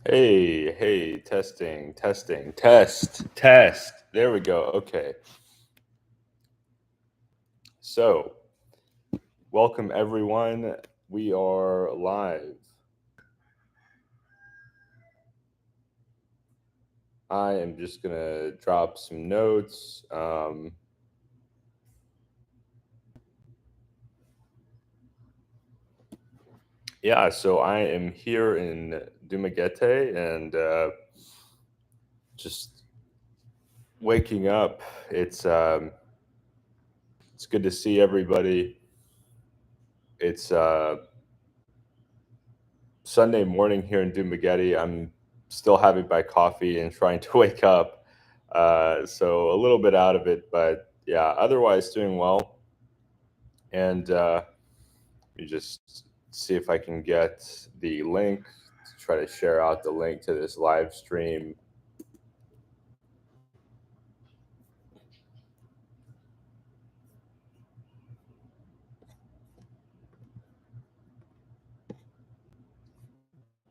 Hey, testing, test. There we go. Okay. So, welcome everyone. We are live. I am just going to drop some notes. Yeah, so I am here in Dumaguete and just waking up. It's good to see everybody. It's Sunday morning here in Dumaguete. I'm still having my coffee and trying to wake up. So a little bit out of it, but yeah, otherwise doing well. And let me just see if I can get the link to try to share out the link to this live stream.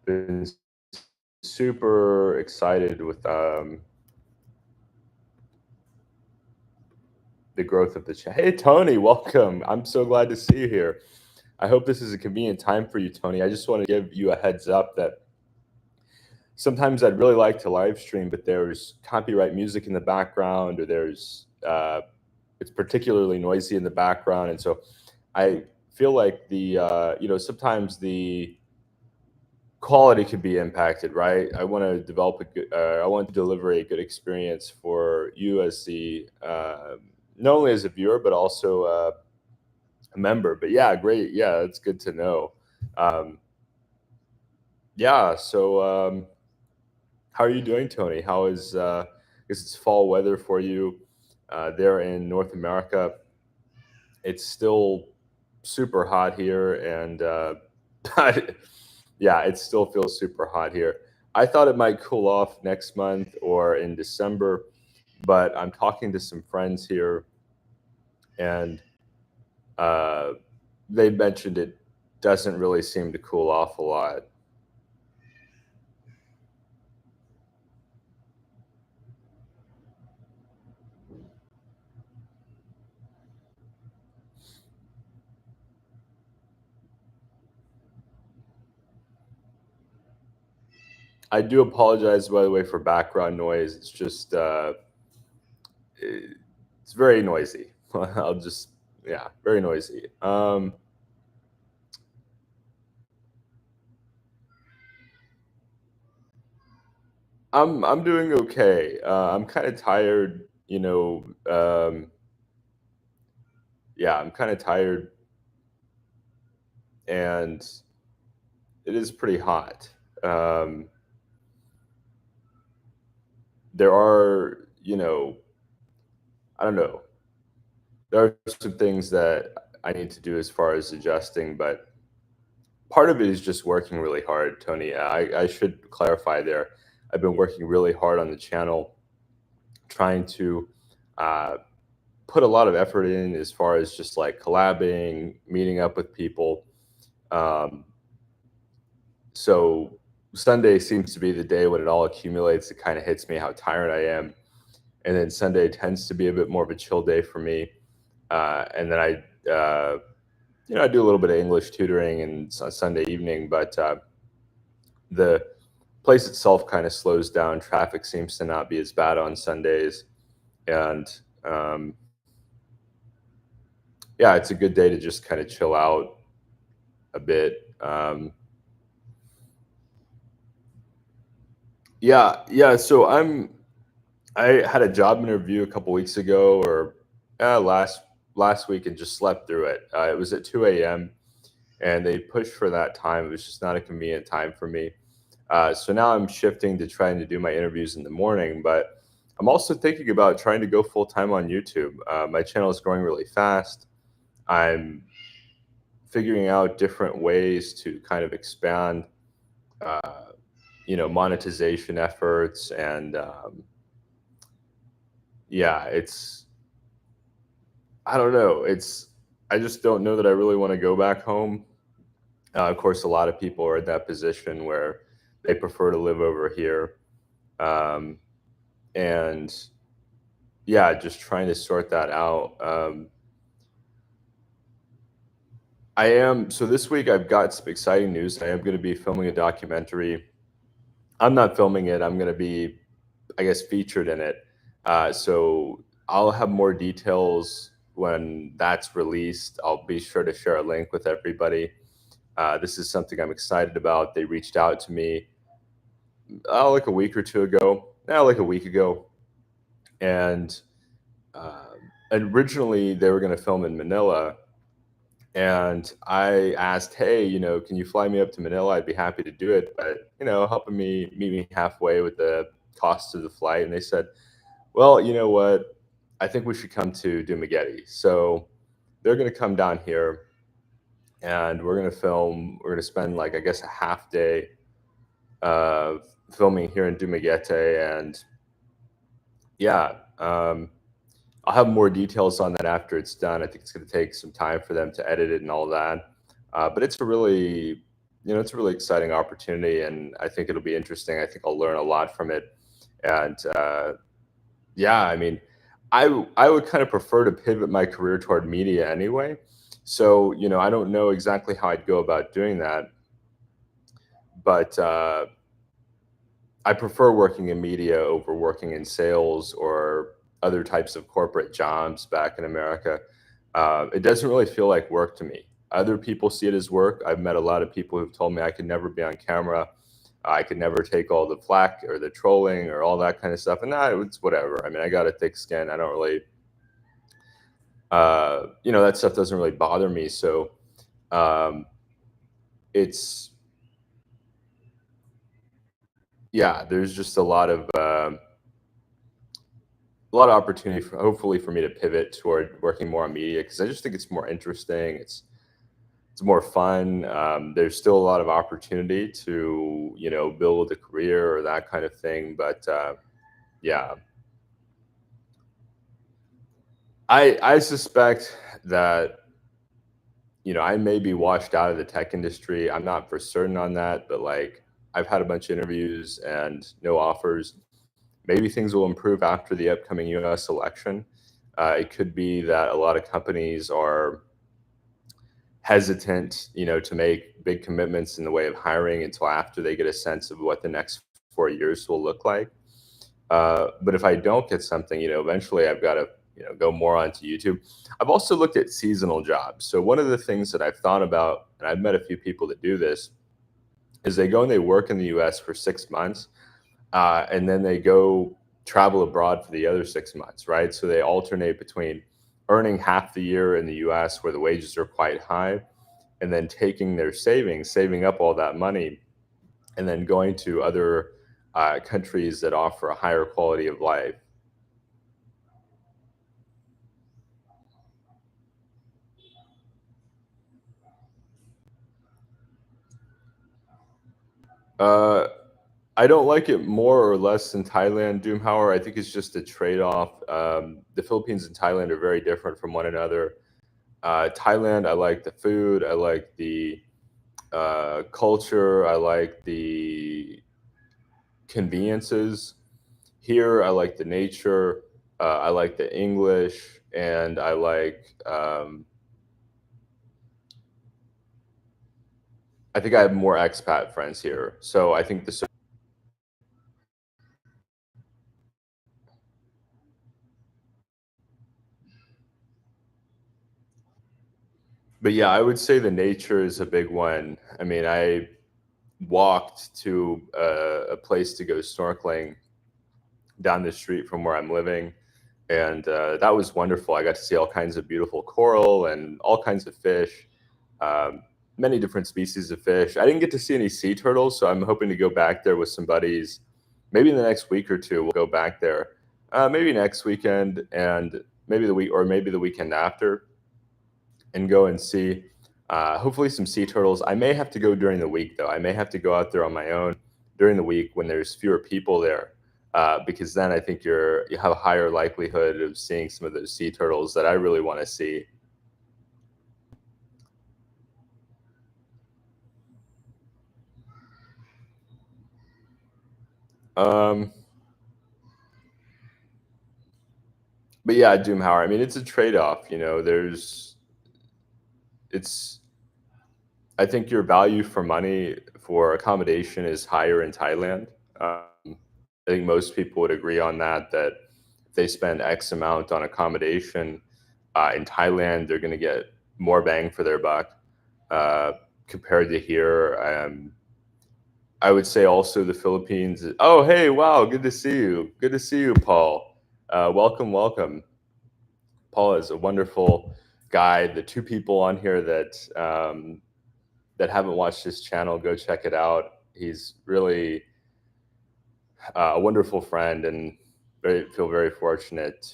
Been super excited with the growth of the chat. Hey, Tony, welcome. I'm so glad to see you here. I hope this is a convenient time for you, Tony. I just want to give you a heads up that sometimes I'd really like to live stream, but there's copyright music in the background, or it's particularly noisy in the background, and so I feel like sometimes the quality could be impacted, right? I want to deliver a good experience for you as the not only as a viewer but also a member. But yeah, great, yeah, that's good to know. Um, yeah, so. How are you doing, Tony? How is I guess it's fall weather for you there in North America? It's still super hot here, and yeah, it still feels super hot here. I thought it might cool off next month or in December, but I'm talking to some friends here, and uh, they mentioned it doesn't really seem to cool off a lot. I do apologize, by the way, for background noise. It's just it's very noisy. I'll just yeah, very noisy. I'm doing okay. I'm kind of tired, yeah, I'm kind of tired, and it is pretty hot. Um, there are, I don't know. There are some things that I need to do as far as adjusting, but part of it is just working really hard, Tony. I should clarify there. I've been working really hard on the channel, trying to uh, put a lot of effort in as far as just like collabing, meeting up with people. Um, so Sunday seems to be the day when it all accumulates. It kind of hits me how tired I am, and then Sunday tends to be a bit more of a chill day for me. And then I do a little bit of English tutoring and on Sunday evening, but the place itself kind of slows down. Traffic seems to not be as bad on Sundays, and um, yeah, it's a good day to just kind of chill out a bit. Yeah. So I had a job interview a couple weeks ago, or last week, and just slept through it. It was at 2 a.m. and they pushed for that time. It was just not a convenient time for me. So now I'm shifting to trying to do my interviews in the morning, but I'm also thinking about trying to go full time on YouTube. My channel is growing really fast. I'm figuring out different ways to kind of expand, uh, monetization efforts, and yeah, I don't know. I just don't know that I really want to go back home. Of course, a lot of people are in that position where they prefer to live over here. Um, and yeah, just trying to sort that out. So this week I've got some exciting news. I am going to be filming a documentary. I'm not filming it. I'm going to be, I guess, featured in it. So I'll have more details when that's released. I'll be sure to share a link with everybody. This is something I'm excited about. They reached out to me like a week or two ago, like a week ago, and uh, originally they were going to film in Manila, and I asked, "Hey, can you fly me up to Manila? I'd be happy to do it, but helping me meet me halfway with the cost of the flight." And they said, "Well, you know what? I think we should come to Dumaguete." So they're going to come down here, and we're going to film. We're going to spend like I guess a half day uh, filming here in Dumaguete, and yeah, I'll have more details on that after it's done. I think it's going to take some time for them to edit it and all that. But it's a really exciting opportunity, and I think it'll be interesting. I think I'll learn a lot from it. And yeah, I mean, I would kind of prefer to pivot my career toward media anyway. So, I don't know exactly how I'd go about doing that, but I prefer working in media over working in sales or other types of corporate jobs back in America. It doesn't really feel like work to me. Other people see it as work. I've met a lot of people who've told me I could never be on camera. I could never take all the flack or the trolling or all that kind of stuff. And it's whatever. I mean, I got a thick skin. I don't really, that stuff doesn't really bother me. So um, it's, yeah, there's just a lot of opportunity for hopefully for me to pivot toward working more on media because I just think it's more interesting. It's more fun. There's still a lot of opportunity to build a career or that kind of thing. But yeah, I suspect that I may be washed out of the tech industry. I'm not for certain on that, but like I've had a bunch of interviews and no offers. Maybe things will improve after the upcoming U.S. election. It could be that a lot of companies are hesitant, to make big commitments in the way of hiring until after they get a sense of what the next 4 years will look like. But if I don't get something, eventually I've got to, go more onto YouTube. I've also looked at seasonal jobs. So one of the things that I've thought about, and I've met a few people that do this, is they go and they work in the U.S. for 6 months, and then they go travel abroad for the other 6 months, right? So they alternate between earning half the year in the U.S. where the wages are quite high, and then taking their savings, saving up all that money, and then going to other countries that offer a higher quality of life. Uh, I don't like it more or less than Thailand, Doomhauer. I think it's just a trade-off. The Philippines and Thailand are very different from one another. Thailand, I like the food, I like the culture, I like the conveniences. Here, I like the nature, I like the English, and I think I have more expat friends here. So I think but yeah, I would say the nature is a big one. I mean, I walked to a place to go snorkeling down the street from where I'm living, and that was wonderful. I got to see all kinds of beautiful coral and all kinds of fish, um, many different species of fish. I didn't get to see any sea turtles, so I'm hoping to go back there with some buddies. Maybe in the next week or two, we'll go back there. Maybe next weekend, and maybe the weekend after, and go and see hopefully some sea turtles. I may have to go during the week though. I may have to go out there on my own during the week when there's fewer people there, because then I think you have a higher likelihood of seeing some of those sea turtles that I really want to see. Um, but yeah, Doomhauer. I mean, it's a trade-off. It's. I think your value for money for accommodation is higher in Thailand. I think most people would agree on that. That if they spend X amount on accommodation in Thailand, they're going to get more bang for their buck uh, compared to here. I would say also the Philippines. Oh, hey, wow, good to see you. Good to see you, Paul. Welcome, welcome. Paul is a wonderful guy. The two people on here that haven't watched his channel, go check it out. He's really a wonderful friend, and feel very fortunate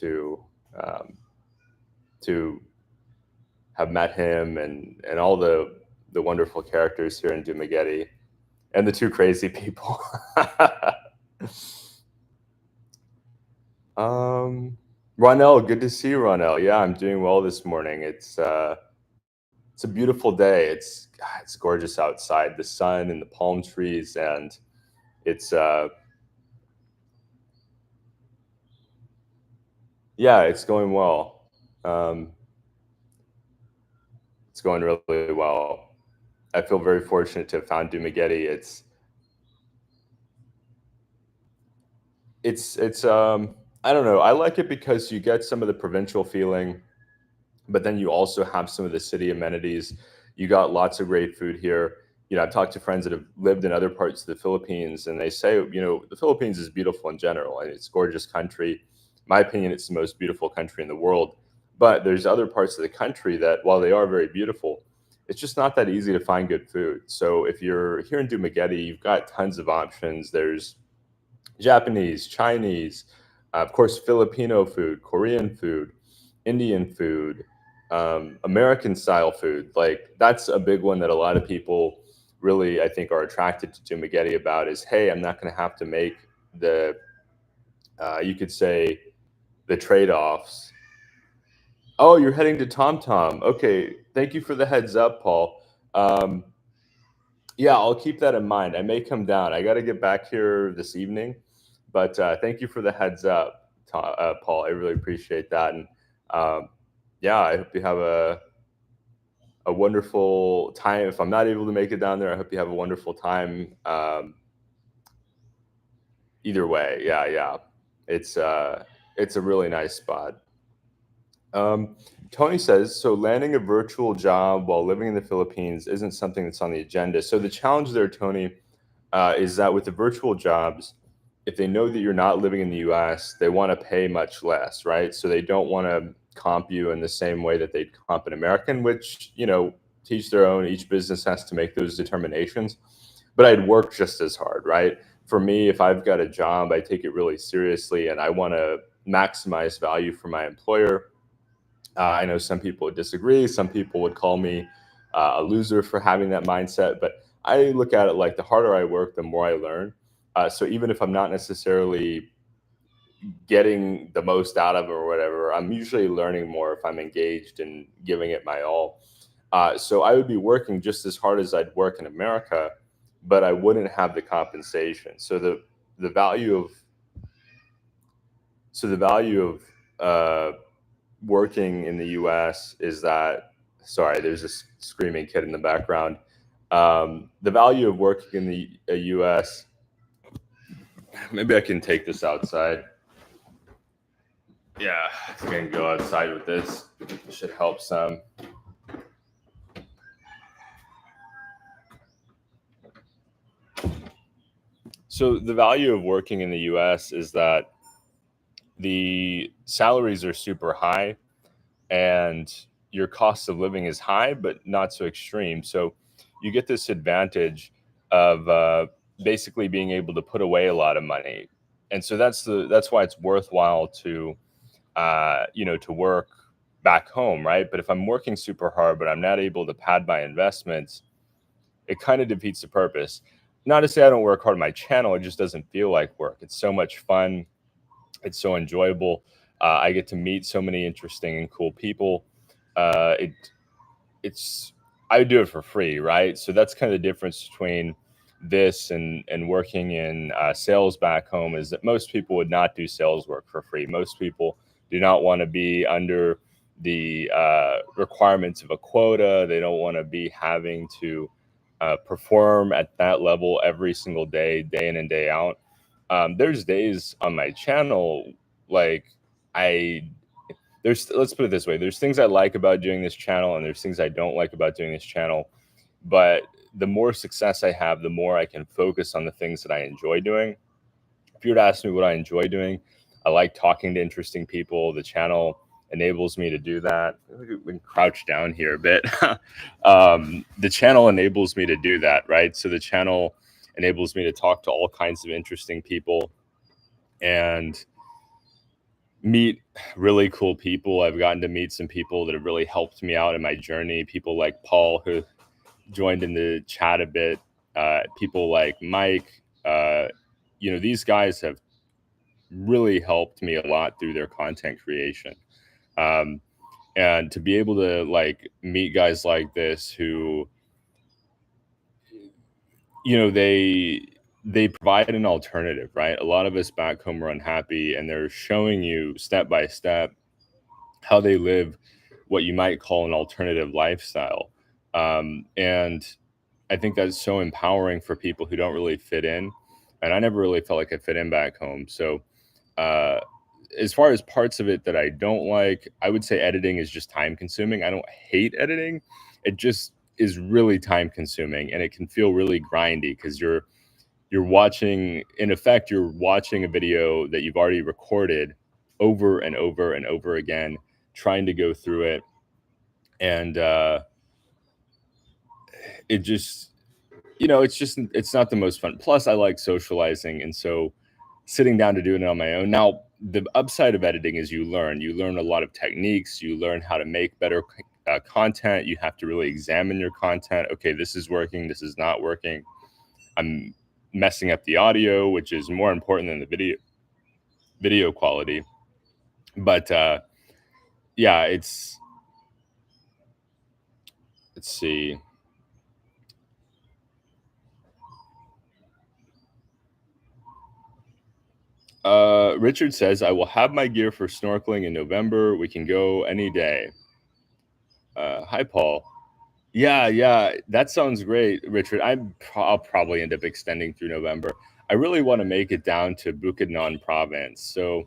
um, to have met him and all the wonderful characters here in Dumaguete and the two crazy people. Ronell, good to see you, Ronell. Yeah, I'm doing well this morning. It's a beautiful day. It's gorgeous outside. The sun and the palm trees, and it's yeah, it's going well. Um, it's going really well. I feel very fortunate to have found Dumaguete. It's I don't know. I like it because you get some of the provincial feeling, but then you also have some of the city amenities. You got lots of great food here. I've talked to friends that have lived in other parts of the Philippines, and they say, the Philippines is beautiful in general, and it's a gorgeous country. In my opinion, it's the most beautiful country in the world. But there's other parts of the country that, while they are very beautiful, it's just not that easy to find good food. So if you're here in Dumaguete, you've got tons of options. There's Japanese, Chinese, of course, Filipino food, Korean food, Indian food, American style food. Like that's a big one that a lot of people really, I think, are attracted to Dumaguete about is, hey, I'm not going to have to make you could say, the trade offs. Oh, you're heading to Tom Tom. Okay. Thank you for the heads up, Paul. Um, Yeah, I'll keep that in mind. I may come down. I got to get back here this evening, but thank you for the heads up, Paul. I really appreciate that, and um, yeah, I hope you have a wonderful time. If I'm not able to make it down there, I hope you have a wonderful time. Either way, yeah, yeah, it's uh, it's a really nice spot. Um, Tony says, so landing a virtual job while living in the Philippines isn't something that's on the agenda. So the challenge there, Tony, is that with the virtual jobs, if they know that you're not living in the US, they want to pay much less, right? So they don't want to comp you in the same way that they'd comp an American, which, teach their own. Each business has to make those determinations. But I'd work just as hard, right? For me, if I've got a job, I take it really seriously and I want to maximize value for my employer. I know some people would disagree. Some people would call me a loser for having that mindset. But I look at it like the harder I work, the more I learn. So even if I'm not necessarily getting the most out of it or whatever, I'm usually learning more if I'm engaged and giving it my all. So I would be working just as hard as I'd work in America, but I wouldn't have the compensation. The value of so the value of working in the U.S. is that, sorry, there's a screaming kid in the background. The value of working in the U.S. Maybe I can take this outside. Yeah, I think I can go outside with this. It should help some. So the value of working in the U.S. is that the salaries are super high and your cost of living is high, but not so extreme. So you get this advantage of basically being able to put away a lot of money, and so that's why it's worthwhile to to work back home, right? But if I'm working super hard, but I'm not able to pad my investments, it kind of defeats the purpose. Not to say I don't work hard on my channel; it just doesn't feel like work. It's so much fun. It's so enjoyable. I get to meet so many interesting and cool people. Uh, it it's I do it for free, right? So that's kind of the difference between this and working in sales back home is that most people would not do sales work for free. Most people do not want to be under the requirements of a quota. They don't want to be having to perform at that level every single day, day in and day out. There's days on my channel, like I let's put it this way, there's things I like about doing this channel and there's things I don't like about doing this channel, but the more success I have, the more I can focus on the things that I enjoy doing. If you were to ask me what I enjoy doing, I like talking to interesting people. The channel enables me to do that. We can crouch down here a bit. The channel enables me to do that, right? So the channel enables me to talk to all kinds of interesting people and meet really cool people. I've gotten to meet some people that have really helped me out in my journey. People like Paul, who joined in the chat a bit. People like Mike. These guys have really helped me a lot through their content creation. And to be able to like meet guys like this who, they provide an alternative, right? A lot of us back home are unhappy, and they're showing you step by step how they live what you might call an alternative lifestyle. And I think that's so empowering for people who don't really fit in. And I never really felt like I fit in back home. So as far as parts of it that I don't like, I would say editing is just time consuming. I don't hate editing. It just is really time consuming, and it can feel really grindy because you're watching, in effect, you're watching a video that you've already recorded over and over and over again, trying to go through it. And it just, it's not the most fun. Plus, I like socializing. And so sitting down to doing it on my own. Now, the upside of editing is you learn a lot of techniques. You learn how to make better content. You have to really examine your content. Okay, this is working. This is not working. I'm messing up the audio, which is more important than the video quality. But yeah, let's see. Richard says, I will have my gear for snorkeling in November. We can go any day. Hi, Paul. Yeah, that sounds great, Richard. I'll probably end up extending through November. I really want to make it down to Bukidnon province. So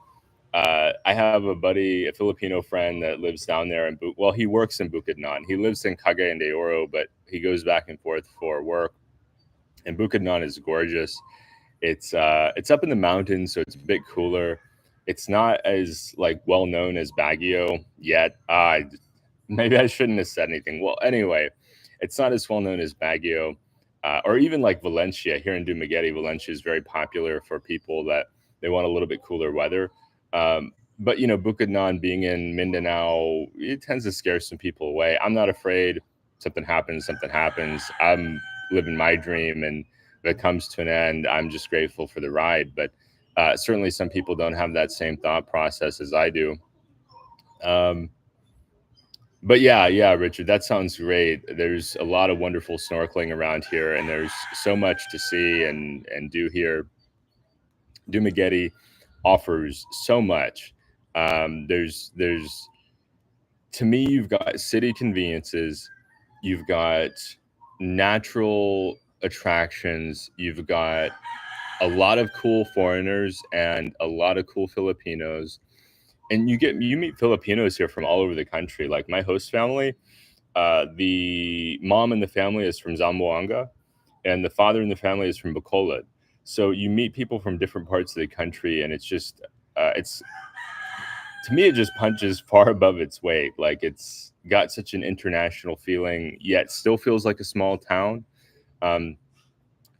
I have a buddy, a Filipino friend that lives down there. He works in Bukidnon. He lives in Cagayan de Oro, but he goes back and forth for work. And Bukidnon is gorgeous. It's up in the mountains, so it's a bit cooler. It's not as like well known as Baguio yet. Maybe I shouldn't have said anything. Well, anyway, it's not as well known as Baguio, or even like Valencia. Here in Dumaguete, Valencia is very popular for people that they want a little bit cooler weather. But Bukidnon being in Mindanao, it tends to scare some people away. I'm not afraid. Something happens. I'm living my dream, and if it comes to an end, I'm just grateful for the ride. But certainly some people don't have that same thought process as I do. But yeah, Richard, that sounds great. There's a lot of wonderful snorkeling around here, and there's so much to see and do here. Dumaguete offers so much. There's to me, you've got city conveniences, you've got natural attractions, you've got a lot of cool foreigners and a lot of cool Filipinos. And you meet Filipinos here from all over the country. Like my host family, the mom in the family is from Zamboanga, and the father in the family is from Bacolod. So you meet people from different parts of the country, and it's just, to me, it just punches far above its weight. Like it's got such an international feeling, yet still feels like a small town.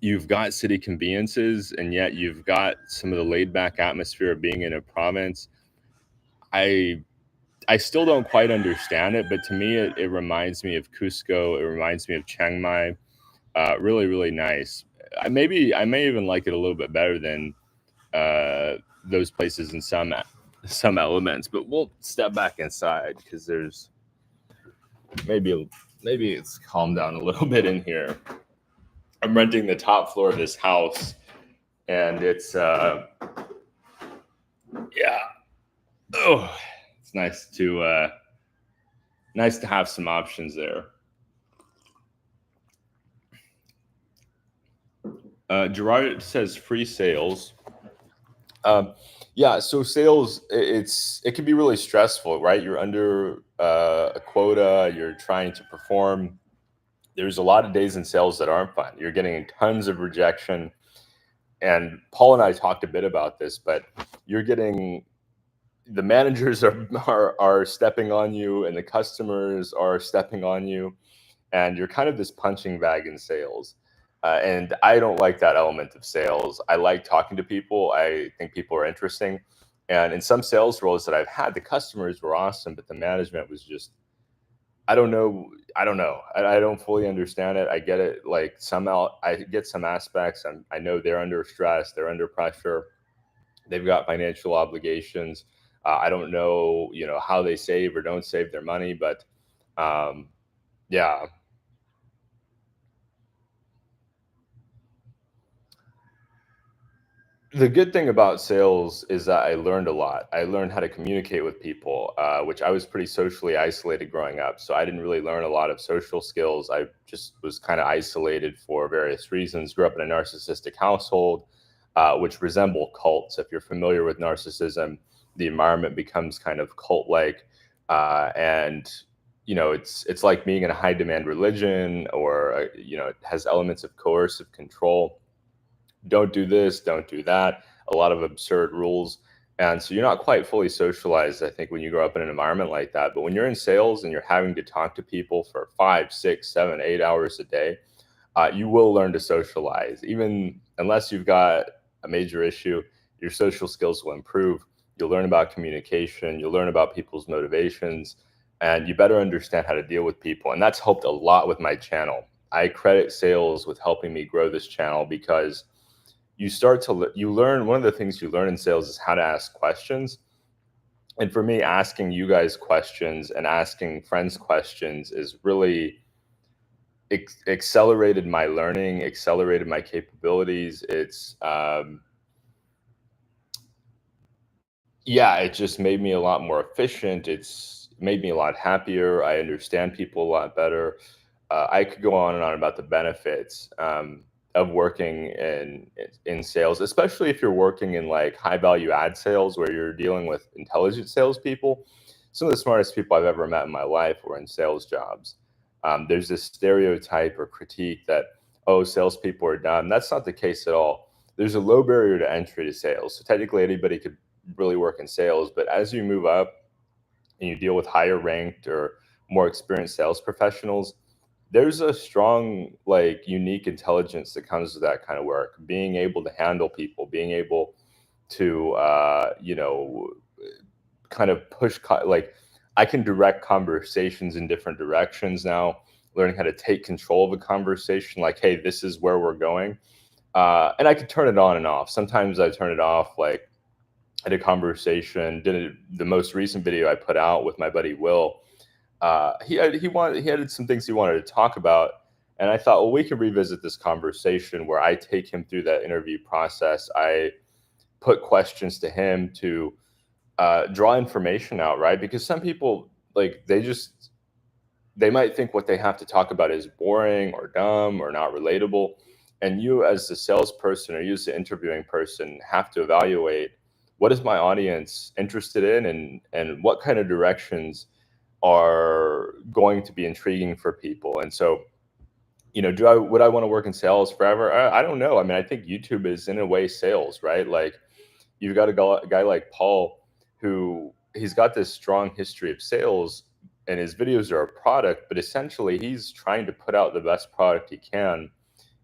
You've got city conveniences, and yet you've got some of the laid back atmosphere of being in a province. I still don't quite understand it, but to me, it reminds me of Cusco. It reminds me of Chiang Mai. Really, really nice. I may even like it a little bit better than those places in some elements. But we'll step back inside because there's maybe it's calmed down a little bit in here. I'm renting the top floor of this house, and it's yeah, oh, it's nice to have some options there. Gerard says free sales. Um, yeah, so sales, it can be really stressful, right? You're under a quota, you're trying to perform. There's a lot of days in sales that aren't fun. You're getting tons of rejection, and Paul and I talked a bit about this, but you're getting the managers are stepping on you, and the customers are stepping on you, and you're kind of this punching bag in sales. And I don't like that element of sales. I like talking to people. I think people are interesting. And in some sales roles that I've had, the customers were awesome, but the management was just, I don't know. I don't know. I don't fully understand it. I get it. Like somehow I get some aspects. I know they're under stress, they're under pressure, they've got financial obligations. I don't know, how they save or don't save their money, but um, yeah, the good thing about sales is that I learned a lot. I learned how to communicate with people, which I was pretty socially isolated growing up. So I didn't really learn a lot of social skills. I just was kind of isolated for various reasons. Grew up in a narcissistic household, which resemble cults. If you're familiar with narcissism, the environment becomes kind of cult-like, and it's like being in a high-demand religion, or it has elements of coercive control. Don't do this, don't do that, a lot of absurd rules. And so you're not quite fully socialized, I think, when you grow up in an environment like that. But when you're in sales and you're having to talk to people for 5, 6, 7, 8 hours a day, you will learn to socialize. Even unless you've got a major issue, your social skills will improve. You'll learn about communication, you'll learn about people's motivations, and you better understand how to deal with people. And that's helped a lot with my channel. I credit sales with helping me grow this channel because you learn. One of the things you learn in sales is how to ask questions. And for me, asking you guys questions and asking friends questions is really accelerated my learning, accelerated my capabilities. Yeah, it just made me a lot more efficient. It's made me a lot happier. I understand people a lot better. I could go on and on about the benefits of working in sales, especially if you're working in like high value add sales where you're dealing with intelligent salespeople. Some of the smartest people I've ever met in my life were in sales jobs. There's this stereotype or critique that, oh, salespeople are dumb. That's not the case at all. There's a low barrier to entry to sales. So technically anybody could really work in sales, but as you move up and you deal with higher ranked or more experienced sales professionals, there's a strong, like, unique intelligence that comes with that kind of work. Being able to handle people, being able to, kind of like, I can direct conversations in different directions now. Learning how to take control of a conversation, like, hey, this is where we're going, and I could turn it on and off. Sometimes I turn it off, like had a conversation. The most recent video I put out with my buddy Will. He had some things he wanted to talk about, and I thought, well, we can revisit this conversation where I take him through that interview process. I put questions to him to draw information out, right? Because some people, like, they might think what they have to talk about is boring or dumb or not relatable. And you, as the salesperson, or you as the interviewing person, have to evaluate, what is my audience interested in, and what kind of directions are going to be intriguing for people. And so, would I want to work in sales forever? I don't know. I mean, I think YouTube is in a way sales, right? Like, you've got a guy like Paul, who he's got this strong history of sales, and his videos are a product, but essentially he's trying to put out the best product he can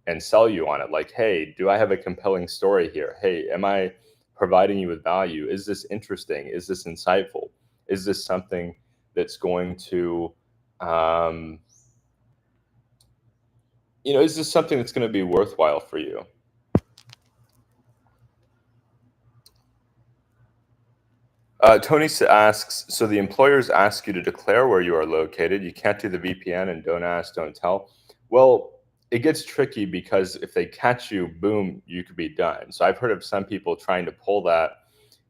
and sell you on it. Like, hey, do I have a compelling story here? Hey, am I providing you with value? Is this interesting? Is this insightful? Is this something that's going to, um, is this something that's going to be worthwhile for you? Tony asks, so the employers ask you to declare where you are located. You can't do the VPN and don't ask, don't tell. Well, it gets tricky because if they catch you, boom, you could be done. So I've heard of some people trying to pull that,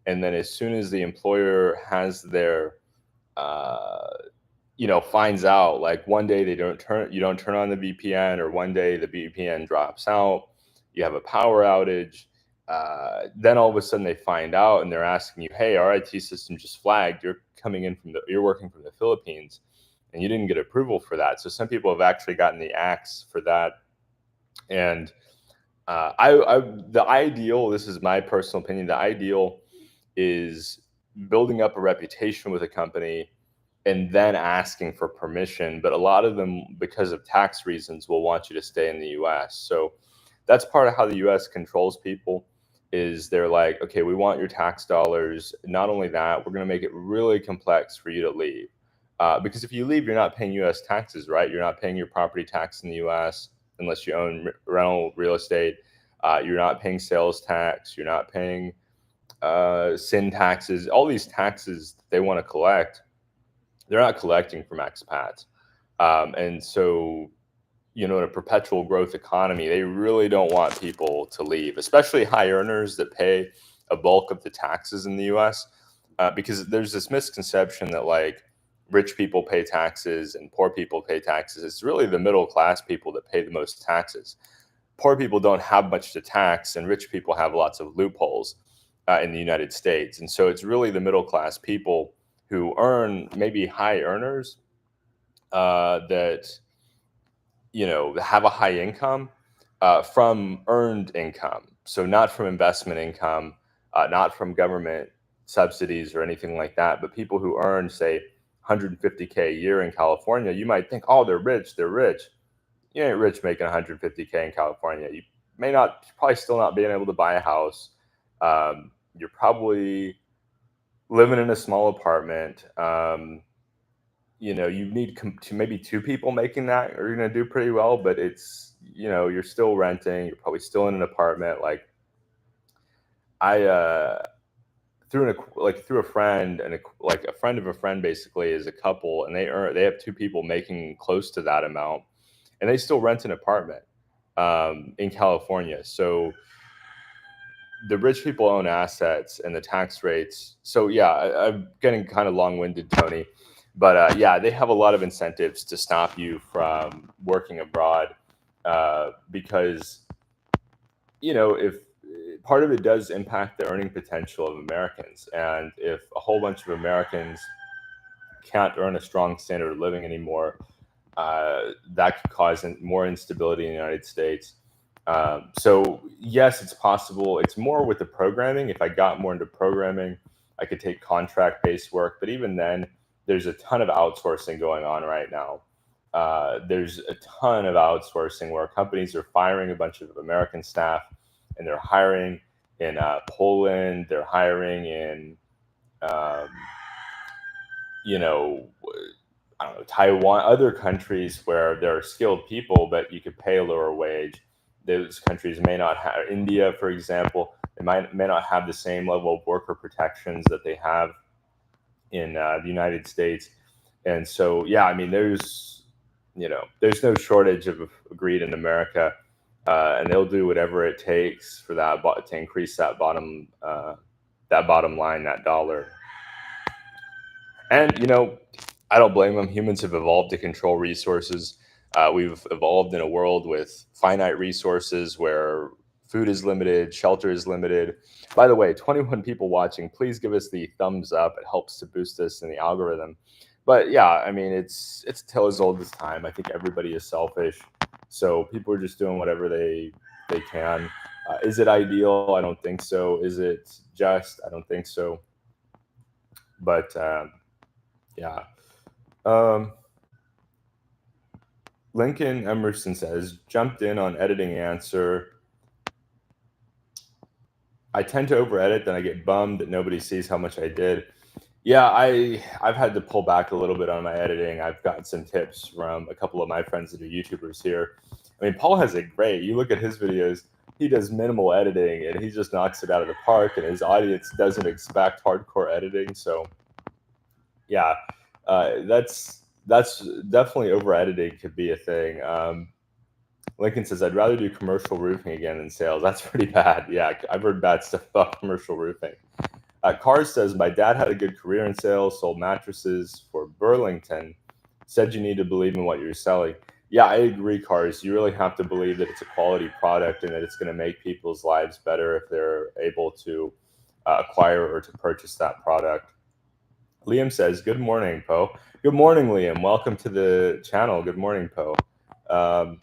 and then as soon as the employer has their uh, finds out, like one day you don't turn on the VPN, or one day the VPN drops out, you have a power outage. Then all of a sudden they find out and they're asking you, hey, our IT system just flagged. You're working from the Philippines and you didn't get approval for that. So some people have actually gotten the axe for that. And the ideal, this is my personal opinion, the ideal is building up a reputation with a company and then asking for permission. But a lot of them, because of tax reasons, will want you to stay in the US. So that's part of how the US controls people, is they're like, okay, we want your tax dollars. Not only that, we're going to make it really complex for you to leave. Because if you leave, you're not paying US taxes, right? You're not paying your property tax in the US unless you own rental real estate. You're not paying sales tax. You're not paying sin taxes. All these taxes they want to collect, they're not collecting from expats. And so, in a perpetual growth economy, they really don't want people to leave, especially high earners that pay a bulk of the taxes in the US. Because there's this misconception that like rich people pay taxes and poor people pay taxes. It's really the middle class people that pay the most taxes. Poor people don't have much to tax, and rich people have lots of loopholes in the United States. And so it's really the middle class people who earn, maybe high earners, that have a high income from earned income. So not from investment income, not from government subsidies or anything like that, but people who earn, say, 150K a year in California. You might think, oh, they're rich, they're rich. You ain't rich making 150K in California. You probably still not being able to buy a house. You're probably living in a small apartment. You need maybe two people making that are going to do pretty well, but it's, you're still renting. You're probably still in an apartment. Like I, through a friend, and like a friend of a friend basically is a couple, and they have two people making close to that amount, and they still rent an apartment in California. So the rich people own assets and the tax rates. So yeah, I'm getting kind of long-winded, Tony, but yeah, they have a lot of incentives to stop you from working abroad, because if part of it does impact the earning potential of Americans, and if a whole bunch of Americans can't earn a strong standard of living anymore, that could cause more instability in the United States. So yes, it's possible. It's more with the programming. If I got more into programming, I could take contract-based work. But even then, there's a ton of outsourcing going on right now. There's a ton of outsourcing where companies are firing a bunch of American staff, and they're hiring in Poland. They're hiring in, you know, I don't know, Taiwan, other countries where there are skilled people, but you could pay a lower wage. Those countries may not have, India, for example, they may not have the same level of worker protections that they have in the United States. And so, yeah, I mean, there's no shortage of greed in America, and they'll do whatever it takes for that to increase that bottom line, that dollar. And I don't blame them. Humans have evolved to control resources. We've evolved in a world with finite resources where food is limited, shelter is limited. By the way, 21 people watching, please give us the thumbs up. It helps to boost us in the algorithm. But yeah, I mean, it's a tale as old as time. I think everybody is selfish. So people are just doing whatever they can. Is it ideal? I don't think so. Is it just? I don't think so. But yeah. Lincoln Emerson says, jumped in on editing answer. I tend to over edit, then I get bummed that nobody sees how much I did. Yeah, I've had to pull back a little bit on my editing. I've gotten some tips from a couple of my friends that are YouTubers here. I mean, Paul has it great. You look at his videos, he does minimal editing and he just knocks it out of the park, and his audience doesn't expect hardcore editing. So yeah, that's definitely over editing could be a thing. Lincoln says, I'd rather do commercial roofing again than sales. That's pretty bad. Yeah, I've heard bad stuff about commercial roofing. Cars says, my dad had a good career in sales, sold mattresses for Burlington, said you need to believe in what you're selling. Yeah, I agree, Cars. You really have to believe that it's a quality product and that it's going to make people's lives better if they're able to acquire or to purchase that product. Liam says, good morning, Poe. Good morning, Liam. Welcome to the channel. Good morning, Poe. Um,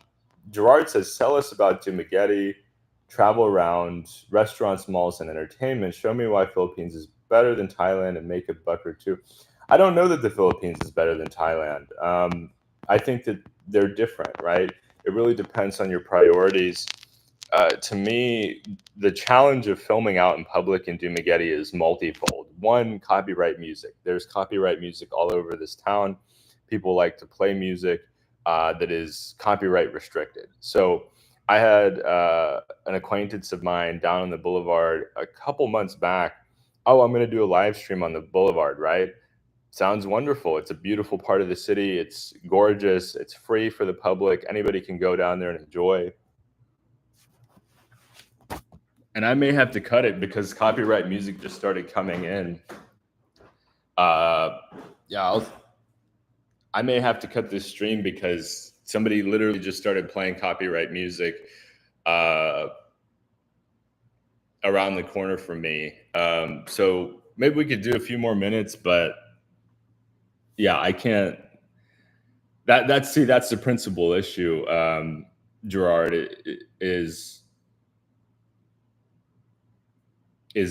Gerard says, tell us about Dumaguete, travel around restaurants, malls, and entertainment. Show me why Philippines is better than Thailand and make a buck or two. I don't know that the Philippines is better than Thailand. I think that they're different, right? It really depends on your priorities. To me, the challenge of filming out in public in Dumaguete is multifold. One, copyright music. There's copyright music all over this town. People like to play music that is copyright restricted. So I had an acquaintance of mine down on the boulevard a couple months back. Oh, I'm going to do a live stream on the boulevard, right? Sounds wonderful. It's a beautiful part of the city. It's gorgeous. It's free for the public. Anybody can go down there and enjoy. And I may have to cut it because copyright music just started coming in. Uh, yeah, I may have to cut this stream because somebody literally just started playing copyright music uh, around the corner from me. So maybe we could do a few more minutes, but yeah, I can't. That's the principal issue, Gerard. Is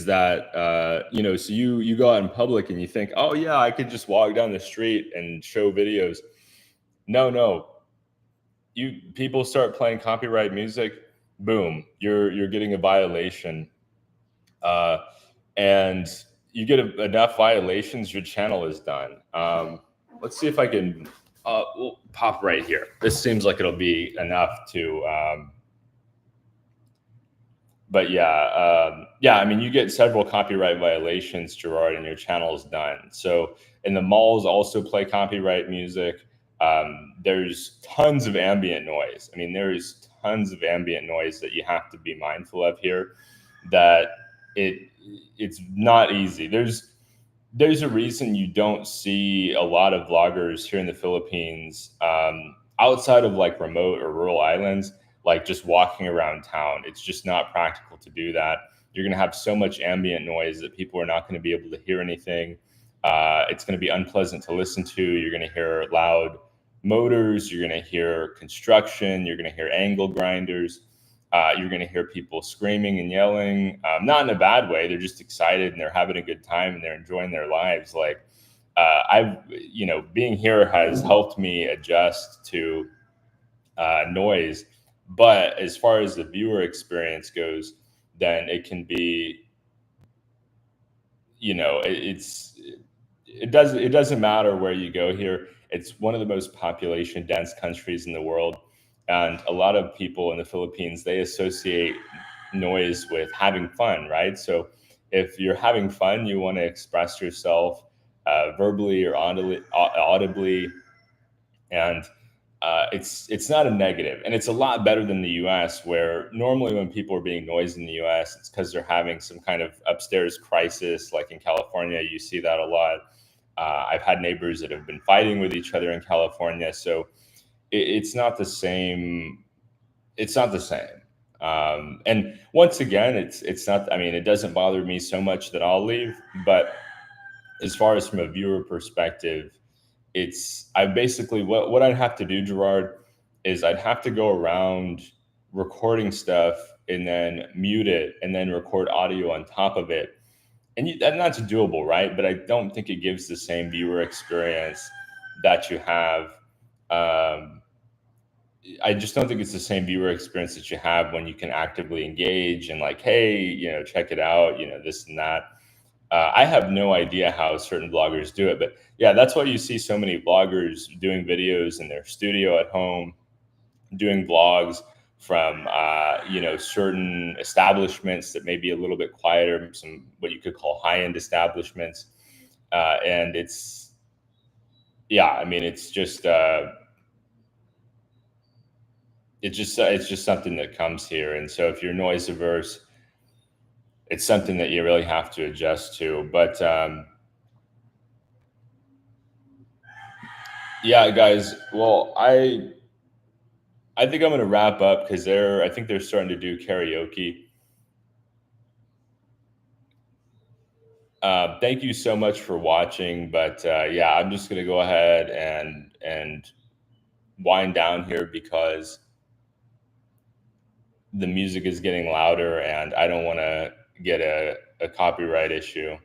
that so you go out in public and you think, oh yeah, I could just walk down the street and show videos. No, you people start playing copyright music, boom, you're getting a violation, uh, and you get enough violations, your channel is done. Let's see if I can we'll pop right here. This seems like it'll be enough to but yeah, I mean, you get several copyright violations, Gerard, and your channel's done. So, and the malls also play copyright music. There's tons of ambient noise. I mean, there's tons of ambient noise that you have to be mindful of here. That it it's not easy. There's a reason you don't see a lot of vloggers here in the Philippines outside of like remote or rural islands, like just walking around town. It's just not practical to do that. You're going to have so much ambient noise that people are not going to be able to hear anything. It's going to be unpleasant to listen to. You're going to hear loud motors. You're going to hear construction. You're going to hear angle grinders. You're going to hear people screaming and yelling, not in a bad way. They're just excited and they're having a good time and they're enjoying their lives. Like being here has helped me adjust to noise. But as far as the viewer experience goes, then it can be, it doesn't matter where you go here. It's one of the most population dense countries in the world, and a lot of people in the Philippines, they associate noise with having fun, right? So if you're having fun, you want to express yourself verbally or audibly, and it's not a negative, and it's a lot better than the U.S., where normally when people are being noisy in the U.S., it's because they're having some kind of upstairs crisis. Like in California, you see that a lot. I've had neighbors that have been fighting with each other in California, so it's not the same. It's not the same. And once again, it's not. I mean, it doesn't bother me so much that I'll leave, but as far as from a viewer perspective, it's I basically what I'd have to do, Gerard, is I'd have to go around recording stuff and then mute it and then record audio on top of it. And that's doable, right? But I don't think it gives the same viewer experience that you have. Um, I just don't think it's the same viewer experience that you have when you can actively engage and like, hey, check it out, this and that. I have no idea how certain bloggers do it, but yeah, that's why you see so many bloggers doing videos in their studio at home, doing vlogs from certain establishments that may be a little bit quieter, some what you could call high-end establishments, and it's yeah, I mean it's just it's just something that comes here. And so if you're noise averse, it's something that you really have to adjust to. But yeah, guys. Well, I think I'm going to wrap up because I think they're starting to do karaoke. Thank you so much for watching. But yeah, I'm just going to go ahead and wind down here because the music is getting louder and I don't want to get a copyright issue.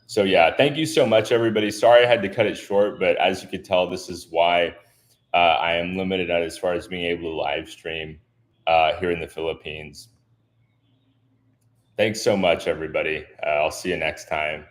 So yeah, thank you so much, everybody. Sorry I had to cut it short, but as you could tell, this is why I am limited as far as being able to live stream here in the Philippines. Thanks so much, everybody. I'll see you next time.